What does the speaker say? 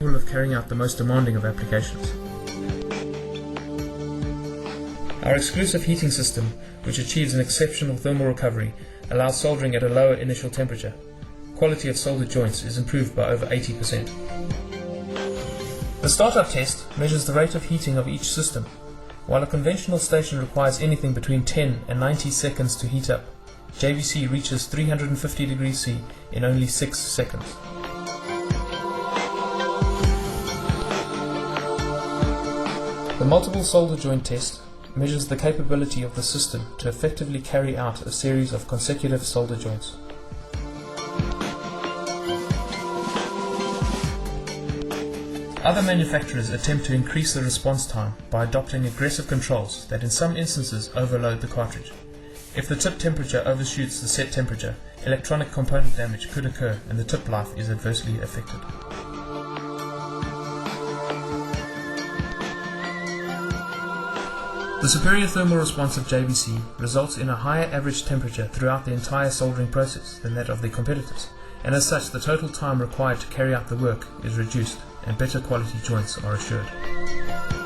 capable of carrying out the most demanding of applications. Our exclusive heating system, which achieves an exceptional thermal recovery, allows soldering at a lower initial temperature. Quality of soldered joints is improved by over 80%. The startup test measures the rate of heating of each system. While a conventional station requires anything between 10 and 90 seconds to heat up, JVC reaches 350 degrees C in only 6 seconds. The multiple solder joint test measures the capability of the system to effectively carry out a series of consecutive solder joints. Other manufacturers attempt to increase the response time by adopting aggressive controls that in some instances overload the cartridge. If the tip temperature overshoots the set temperature, electronic component damage could occur and the tip life is adversely affected. The superior thermal response of JVC results in a higher average temperature throughout the entire soldering process than that of the competitors, and as such the total time required to carry out the work is reduced and better quality joints are assured.